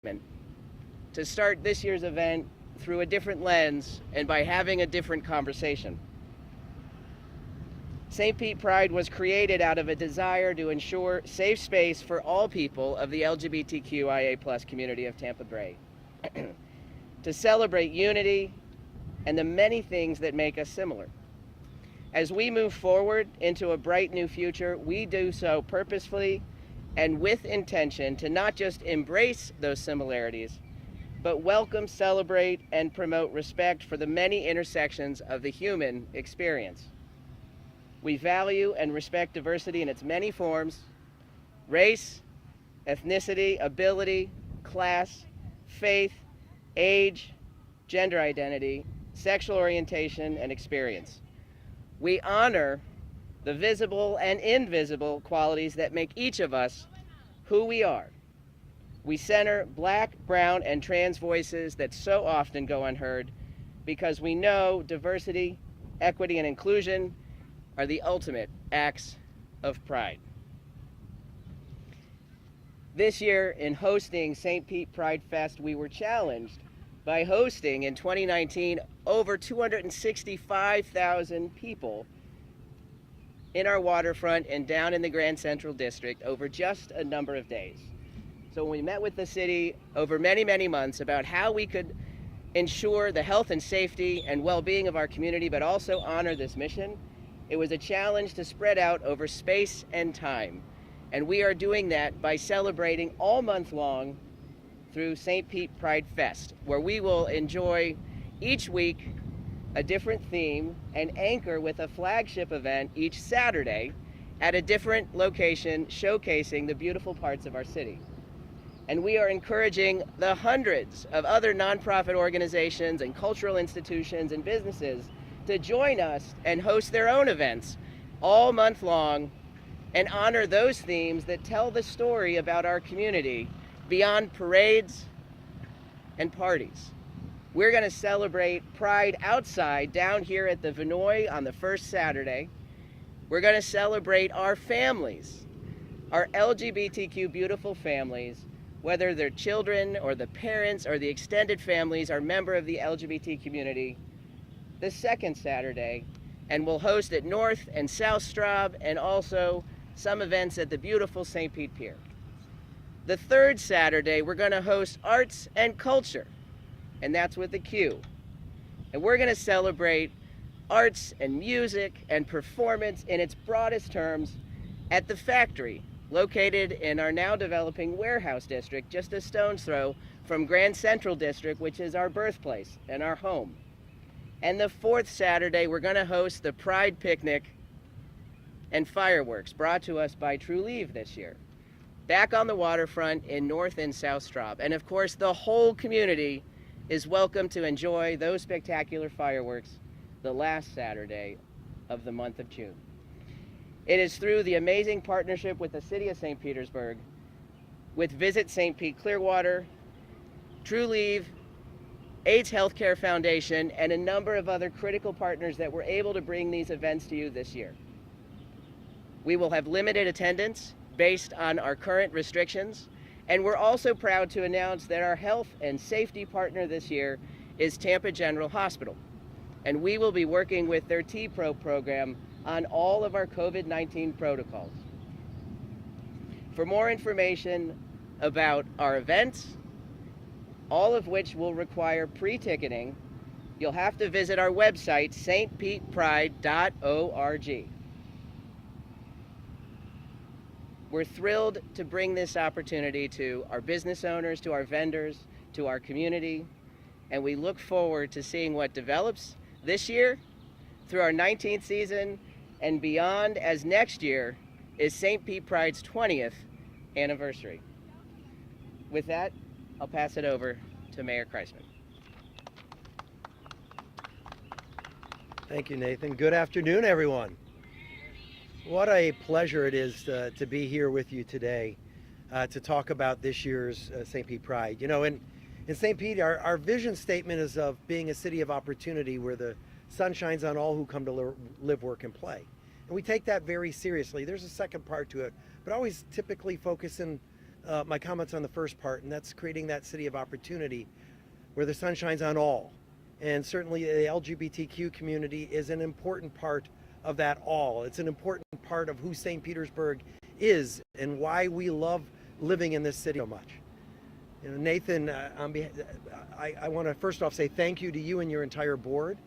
to start this year's event through a different lens and by having a different conversation. St. Pete Pride was created out of a desire to ensure safe space for all people of the LGBTQIA+ community of Tampa Bay, to celebrate unity and the many things that make us similar. As we move forward into a bright new future, we do so purposefully and with intention to not just embrace those similarities, but welcome, celebrate, and promote respect for the many intersections of the human experience. We value and respect diversity in its many forms: race, ethnicity, ability, class, faith, age, gender identity, sexual orientation, and experience. We honor the visible and invisible qualities that make each of us who we are. We center Black, brown, and trans voices that so often go unheard because we know diversity, equity, and inclusion are the ultimate acts of pride. This year, in hosting St. Pete Pride Fest, we were challenged by hosting in 2019 over 265,000 people in our waterfront and down in the Grand Central District over just a number of days. So when we met with the city over many, many months about how we could ensure the health and safety and well-being of our community, but also honor this mission, it was a challenge to spread out over space and time. And we are doing that by celebrating all month long through St. Pete Pride Fest, where we will enjoy each week a different theme and anchor with a flagship event each Saturday at a different location showcasing the beautiful parts of our city. And we are encouraging the hundreds of other nonprofit organizations and cultural institutions and businesses to join us and host their own events all month long and honor those themes that tell the story about our community beyond parades and parties. We're going to celebrate Pride outside down here at the Vinoy on the first Saturday. We're going to celebrate our families, our LGBTQ beautiful families, whether they're children or the parents or the extended families are member of the LGBT community, the second Saturday, and we'll host at North and South Straub and also some events at the beautiful St. Pete Pier. The third Saturday, we're going to host arts and culture, and that's with the Q. And we're going to celebrate arts and music and performance in its broadest terms at the Factory, located in our now developing warehouse district, just a stone's throw from Grand Central District, which is our birthplace and our home. And the fourth Saturday, we're going to host the Pride Picnic and fireworks brought to us by True Leave this year, back on the waterfront in North and South Straub. And of course, the whole community is welcome to enjoy those spectacular fireworks the last Saturday of the month of June. It is through the amazing partnership with the City of St. Petersburg, with Visit St. Pete Clearwater, True Leave, AIDS Healthcare Foundation, and a number of other critical partners that were able to bring these events to you this year. We will have limited attendance based on our current restrictions, and we're also proud to announce that our health and safety partner this year is Tampa General Hospital, and we will be working with their T-Pro program on all of our COVID-19 protocols. For more information about our events, all of which will require pre-ticketing, you'll have to visit our website, stpetepride.org. We're thrilled to bring this opportunity to our business owners, to our vendors, to our community, and we look forward to seeing what develops this year through our 19th season and beyond, as next year is St. Pete Pride's 20th anniversary. With that, I'll pass it over to Mayor Christman. Thank you, Nathan. Good afternoon, everyone. What a pleasure it is to be here with you today to talk about this year's St. Pete Pride. You know, in St. Pete, our vision statement is of being a city of opportunity where the sun shines on all who come to live, work, and play. And we take that very seriously. There's a second part to it, but always typically focusing my comments on the first part, and that's creating that city of opportunity where the sun shines on all. And certainly the LGBTQ community is an important part of that all. It's an important part of who St. Petersburg is and why we love living in this city so much. You know, Nathan, I want to first off say thank you to you and your entire board.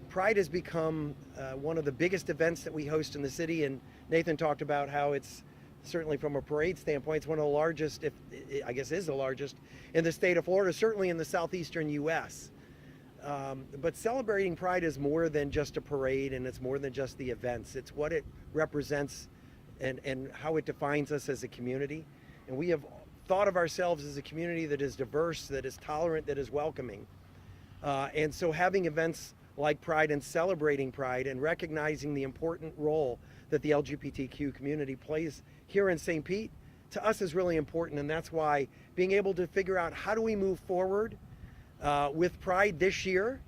Pride has become one of the biggest events that we host in the city, and Nathan talked about how it's certainly from a parade standpoint, it's one of the largest, if I guess is the largest in the state of Florida, certainly in the southeastern U.S. But celebrating Pride is more than just a parade, and it's more than just the events. It's what it represents and how it defines us as a community. And we have thought of ourselves as a community that is diverse, that is tolerant, that is welcoming. And so having events like Pride and celebrating Pride and recognizing the important role that the LGBTQ community plays here in St. Pete, to us is really important. And that's why being able to figure out how do we move forward with Pride this year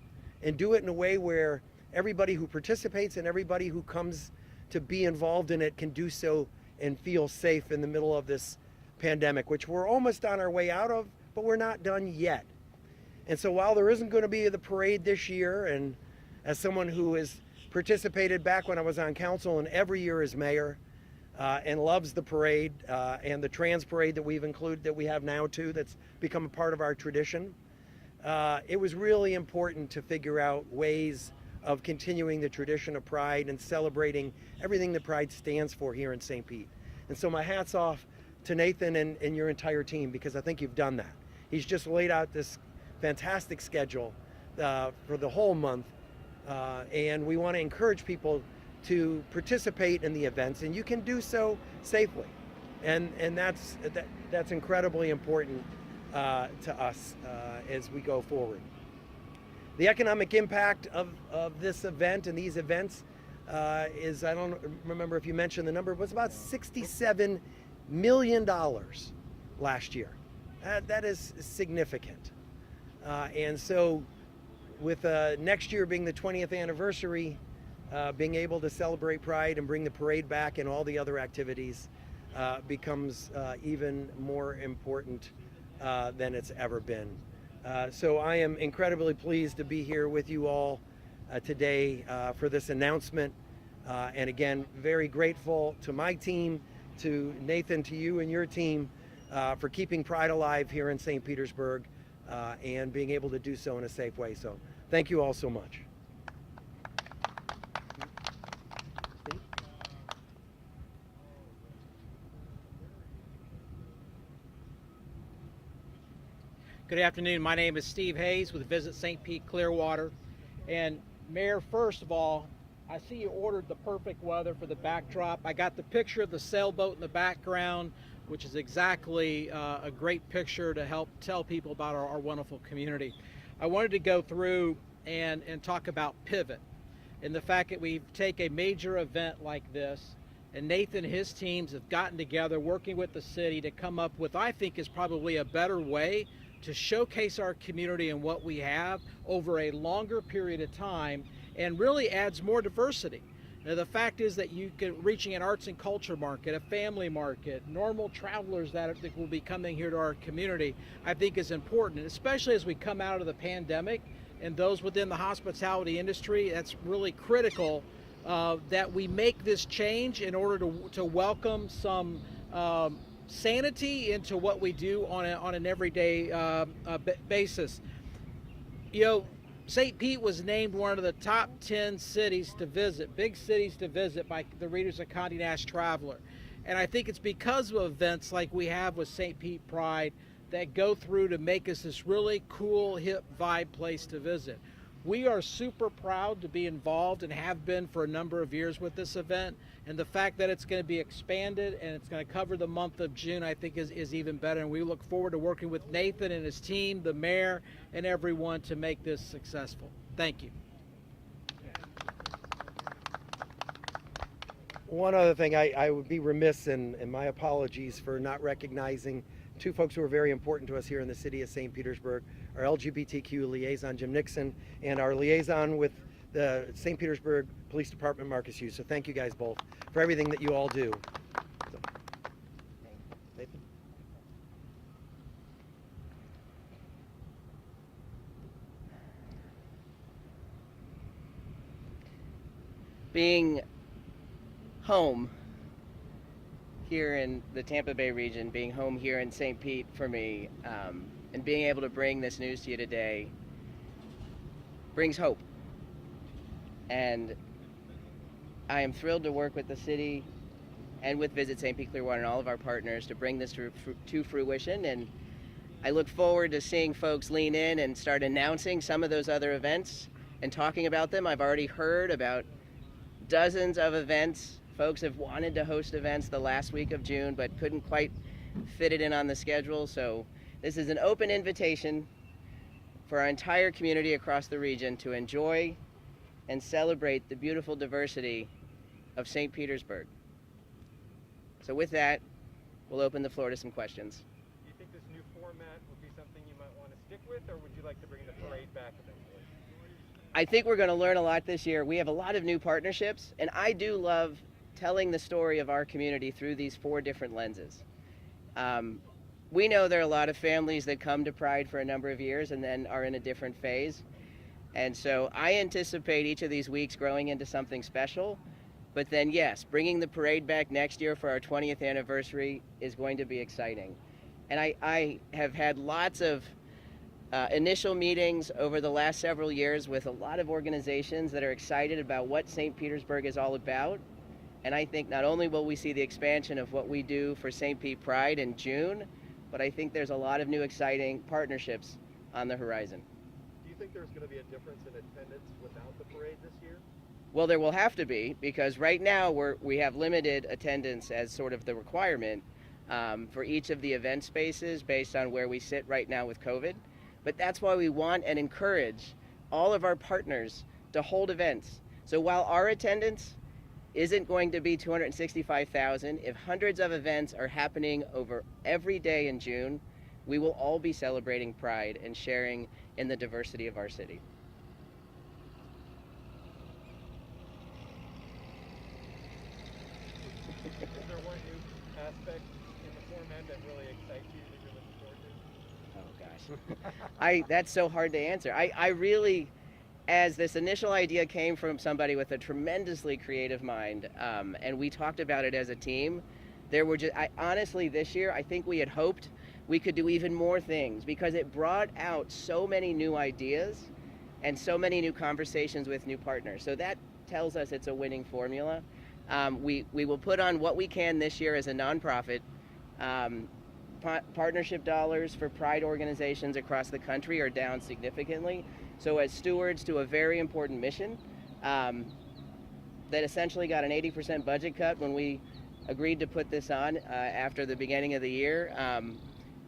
and do it in a way where everybody who participates and everybody who comes to be involved in it can do so and feel safe in the middle of this pandemic, which we're almost on our way out of, but we're not done yet. And so while there isn't going to be the parade this year, and as someone who has participated back when I was on council and every year as mayor and loves the parade and the trans parade that we have now too, that's become a part of our tradition, it was really important to figure out ways of continuing the tradition of Pride and celebrating everything that Pride stands for here in St. Pete. And so my hat's off to Nathan and your entire team, because I think you've done that. He's just laid out this fantastic schedule for the whole month, and we want to encourage people to participate in the events, and you can do so safely, and that's incredibly important to us as we go forward. The economic impact of this event and these events is, I don't remember if you mentioned the number, it was about $67 million last year. That is significant. And so with next year being the 20th anniversary, being able to celebrate Pride and bring the parade back and all the other activities becomes even more important than it's ever been. So I am incredibly pleased to be here with you all today for this announcement. And again, very grateful to my team, to Nathan, to you and your team for keeping Pride alive here in St. Petersburg and being able to do so in a safe way. So thank you all so much. Good afternoon. My name is Steve Hayes with Visit St. Pete Clearwater. And Mayor, first of all, I see you ordered the perfect weather for the backdrop. I got the picture of the sailboat in the background, which is exactly a great picture to help tell people about our wonderful community. I wanted to go through and talk about pivot and the fact that we take a major event like this, and Nathan and his teams have gotten together working with the city to come up with, I think, is probably a better way to showcase our community and what we have over a longer period of time, and really adds more diversity. Now, the fact is that you can reaching an arts and culture market, a family market, normal travelers that will be coming here to our community, I think is important, and especially as we come out of the pandemic and those within the hospitality industry. That's really critical that we make this change in order to welcome some sanity into what we do on an everyday basis. You know, St. Pete was named one of the top 10 cities to visit, big cities to visit by the readers of Condé Nast Traveler. And I think it's because of events like we have with St. Pete Pride that go through to make us this really cool, hip vibe place to visit. We are super proud to be involved and have been for a number of years with this event. And the fact that it's going to be expanded and it's going to cover the month of June, I think is even better. And we look forward to working with Nathan and his team, the mayor, and everyone to make this successful. Thank you. One other thing, I would be remiss, and my apologies for not recognizing two folks who are very important to us here in the city of St. Petersburg, our LGBTQ liaison, Jim Nixon, and our liaison with the St. Petersburg Police Department, Marcus Hughes. So thank you guys both for everything that you all do. So, being home here in the Tampa Bay region, being home here in St. Pete for me, and being able to bring this news to you today brings hope. And I am thrilled to work with the city and with Visit St. Pete Clearwater and all of our partners to bring this to fruition. And I look forward to seeing folks lean in and start announcing some of those other events and talking about them. I've already heard about dozens of events. Folks have wanted to host events the last week of June, but couldn't quite fit it in on the schedule. So this is an open invitation for our entire community across the region to enjoy and celebrate the beautiful diversity of St. Petersburg. So with that, we'll open the floor to some questions. Do you think this new format would be something you might want to stick with, or would you like to bring the parade back eventually? I think we're going to learn a lot this year. We have a lot of new partnerships, and I do love telling the story of our community through these 4 different lenses. We know there are a lot of families that come to Pride for a number of years and then are in a different phase. And so I anticipate each of these weeks growing into something special. But then, yes, bringing the parade back next year for our 20th anniversary is going to be exciting. And I have had lots of initial meetings over the last several years with a lot of organizations that are excited about what St. Petersburg is all about. And I think not only will we see the expansion of what we do for St. Pete Pride in June, but I think there's a lot of new exciting partnerships on the horizon. Do you think there's going to be a difference in attendance without the parade this year? Well, there will have to be, because right now we have limited attendance as sort of the requirement for each of the event spaces based on where we sit right now with COVID. But that's why we want and encourage all of our partners to hold events. So while our attendance isn't going to be 265,000, if hundreds of events are happening over every day in June, we will all be celebrating Pride and sharing in the diversity of our city. Is there one new aspect in the format that really excites you that you're looking forward to? Oh gosh, that's so hard to answer. I really, as this initial idea came from somebody with a tremendously creative mind, and we talked about it as a team, there were just, honestly, this year, I think we had hoped we could do even more things because it brought out so many new ideas and so many new conversations with new partners. So that tells us it's a winning formula. We will put on what we can this year as a nonprofit. Partnership dollars for Pride organizations across the country are down significantly. So as stewards to a very important mission that essentially got an 80% budget cut when we agreed to put this on after the beginning of the year,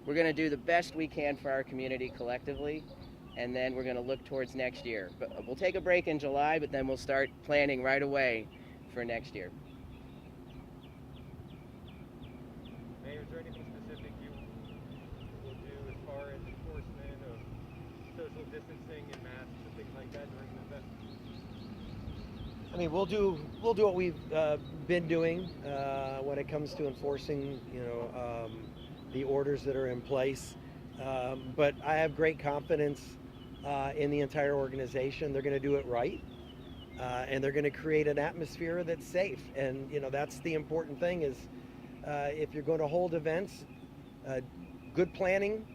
we're going to do the best we can for our community collectively, and then we're going to look towards next year. But we'll take a break in July, but then we'll start planning right away for next year. Mayor, is there anything specific you will do as far as enforcement of social distancing and masks and things like that during the event? I mean, we'll do what we've been doing when it comes to enforcing, the orders that are in place. But I have great confidence in the entire organization. They're going to do it right, and they're going to create an atmosphere that's safe. And that's the important thing is if you're going to hold events, good planning,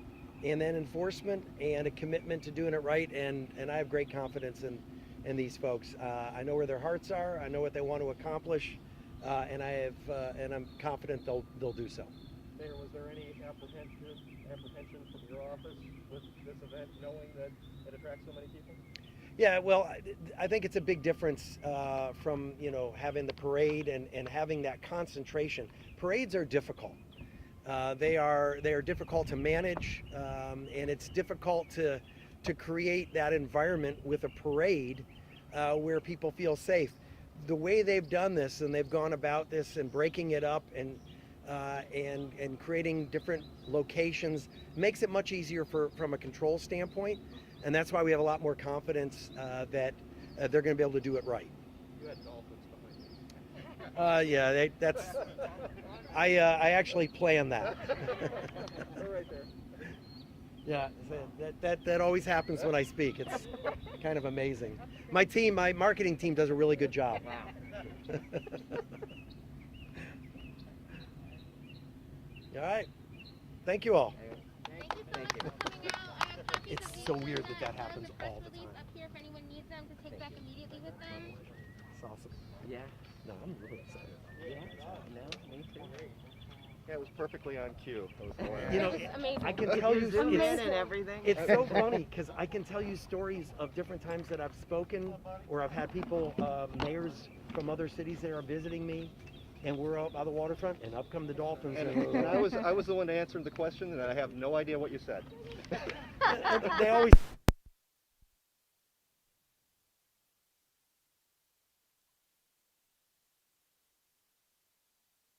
and then enforcement, and a commitment to doing it right. And I have great confidence in these folks. I know where their hearts are. I know what they want to accomplish, and I'm confident they'll do so. Mayor, was there any apprehension from your office with this event, knowing that it attracts so many people? Yeah, well, I think it's a big difference from having the parade and having that concentration. Parades are difficult. They are difficult to manage, and it's difficult to create that environment with a parade where people feel safe. The way they've done this and they've gone about this and breaking it up and creating different locations makes it much easier from a control standpoint, and that's why we have a lot more confidence that they're going to be able to do it right. You had dolphins behind you. Yeah, I actually planned that. They're right there. Yeah, that always happens when I speak. It's kind of amazing. My marketing team does a really good job. Wow. All right. Thank you all. Thank you. It's so weird that that happens all the time. Up here if anyone needs them to take back immediately with them. It's awesome. Yeah. No, I'm really excited. Yeah. No, me too. Yeah, it was perfectly on cue. That was going on. You know, It was amazing. I can tell you, Zoom in it's, and everything. it's so funny because I can tell you stories of different times that I've spoken or I've had people, mayors from other cities that are visiting me, and we're up by the waterfront, and up come the dolphins. And I was the one answering the question, and I have no idea what you said. They always